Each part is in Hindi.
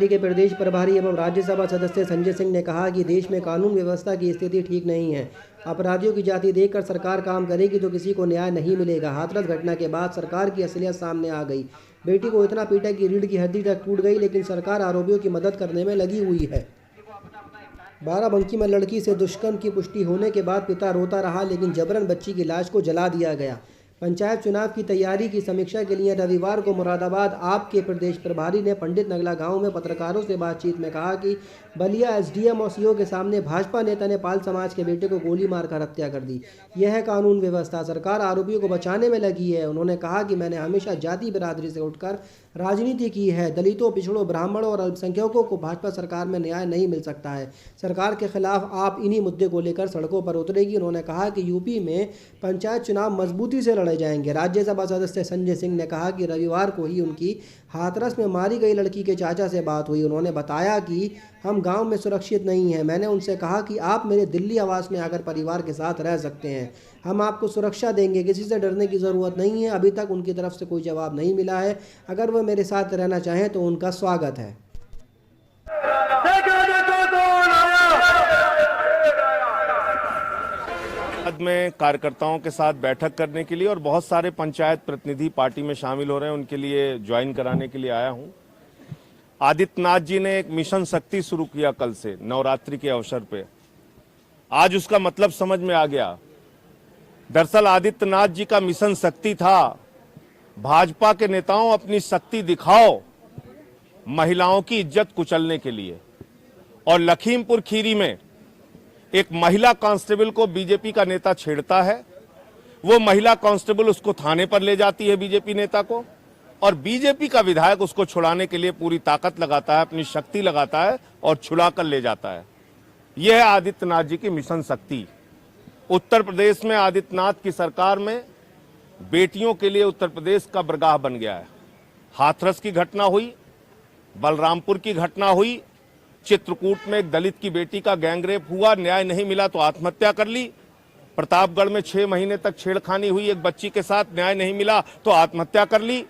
पार्टी के प्रदेश प्रभारी एवं राज्यसभा सदस्य संजय सिंह ने कहा कि देश में कानून व्यवस्था की स्थिति ठीक नहीं है। अपराधियों की जाति देखकर सरकार काम करेगी तो किसी को न्याय नहीं मिलेगा। हाथरस घटना के बाद सरकार की असलियत सामने आ गई। बेटी को इतना पीटा कि रीढ़ की हड्डी तक टूट गई, लेकिन सरकार आरोपियों की मदद करने में लगी हुई है। बाराबंकी में लड़की से दुष्कर्म की पुष्टि होने के बाद पिता रोता रहा, लेकिन जबरन बच्ची की लाश को जला दिया गया। पंचायत चुनाव की तैयारी की समीक्षा के लिए रविवार को मुरादाबाद आप के प्रदेश प्रभारी ने पंडित नगला गांव में पत्रकारों से बातचीत में कहा कि बलिया एसडीएम और सीओ के सामने भाजपा नेता ने पाल समाज के बेटे को गोली मारकर हत्या कर दी। यह है कानून व्यवस्था। सरकार आरोपियों को बचाने में लगी है। उन्होंने कहा कि मैंने हमेशा जाति बिरादरी से उठकर राजनीति की है। दलितों, पिछड़ों, ब्राह्मणों और अल्पसंख्यकों को भाजपा सरकार में न्याय नहीं मिल सकता है। सरकार के खिलाफ आप इन्हीं मुद्दे को लेकर सड़कों पर उतरेगी। उन्होंने कहा कि यूपी में पंचायत चुनाव मजबूती से लड़े जाएंगे। राज्यसभा सदस्य संजय सिंह ने कहा कि रविवार को ही उनकी हाथरस में मारी गई लड़की के चाचा से बात हुई। उन्होंने बताया कि हम गांव में सुरक्षित नहीं हैं। मैंने उनसे कहा कि आप मेरे दिल्ली आवास में आकर परिवार के साथ रह सकते हैं। हम आपको सुरक्षा देंगे, किसी से डरने की ज़रूरत नहीं है। अभी तक उनकी तरफ से कोई जवाब नहीं मिला है। अगर वह मेरे साथ रहना चाहें तो उनका स्वागत है। में कार्यकर्ताओं के साथ बैठक करने के लिए और बहुत सारे पंचायत प्रतिनिधि पार्टी में शामिल हो रहे हैं, उनके लिए ज्वाइन कराने के लिए आया हूं। आदित्यनाथ जी ने एक मिशन शक्ति शुरू किया कल से, नवरात्रि के अवसर पे। आज उसका मतलब समझ में आ गया। दरअसल आदित्यनाथ जी का मिशन शक्ति था, भाजपा के नेताओं अपनी शक्ति दिखाओ महिलाओं की इज्जत कुचलने के लिए। और लखीमपुर खीरी में एक महिला कांस्टेबल को बीजेपी का नेता छेड़ता है, वो महिला कांस्टेबल उसको थाने पर ले जाती है बीजेपी नेता को, और बीजेपी का विधायक उसको छुड़ाने के लिए पूरी ताकत लगाता है, अपनी शक्ति लगाता है और छुड़ा कर ले जाता है। यह है आदित्यनाथ जी की मिशन शक्ति। उत्तर प्रदेश में आदित्यनाथ की सरकार में बेटियों के लिए उत्तर प्रदेश का बरगाह बन गया है। हाथरस की घटना हुई, बलरामपुर की घटना हुई, चित्रकूट में एक दलित की बेटी का गैंगरेप हुआ, न्याय नहीं मिला तो आत्महत्या कर ली। प्रतापगढ़ में 6 महीने तक छेड़खानी हुई एक बच्ची के साथ, न्याय नहीं मिला तो आत्महत्या कर ली।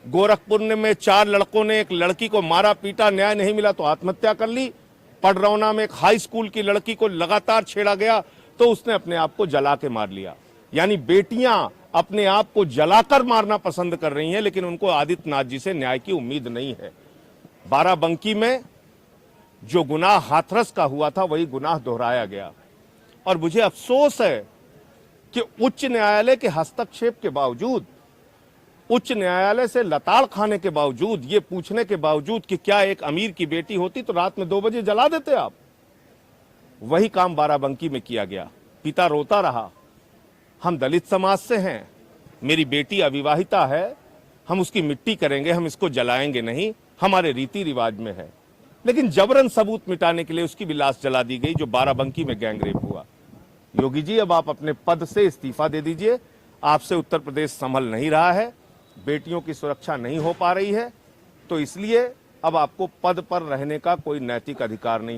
गोरखपुर में 4 लड़कों ने एक लड़की को मारा पीटा, न्याय नहीं मिला तो आत्महत्या कर ली। पडरौना में एक हाई स्कूल की लड़की को लगातार छेड़ा गया तो उसने अपने आप को जला के मार लिया। यानी बेटियां अपने आप को जलाकर मारना पसंद कर रही हैं, लेकिन उनको आदित्यनाथ जी से न्याय की उम्मीद नहीं है। बाराबंकी में जो गुनाह हाथरस का हुआ था वही गुनाह दोहराया गया। और मुझे अफसोस है कि उच्च न्यायालय के हस्तक्षेप के बावजूद, उच्च न्यायालय से लताड़ खाने के बावजूद, ये पूछने के बावजूद कि क्या एक अमीर की बेटी होती तो रात में 2 बजे जला देते आप, वही काम बाराबंकी में किया गया। पिता रोता रहा, हम दलित समाज से हैं, मेरी बेटी अविवाहिता है, हम उसकी मिट्टी करेंगे, हम इसको जलाएंगे नहीं, हमारे रीति रिवाज में है। लेकिन जबरन सबूत मिटाने के लिए उसकी भी लाश जला दी गई, जो बाराबंकी में गैंगरेप हुआ। योगी जी, अब आप अपने पद से इस्तीफा दे दीजिए। आपसे उत्तर प्रदेश संभल नहीं रहा है, बेटियों की सुरक्षा नहीं हो पा रही है, तो इसलिए अब आपको पद पर रहने का कोई नैतिक अधिकार नहीं है।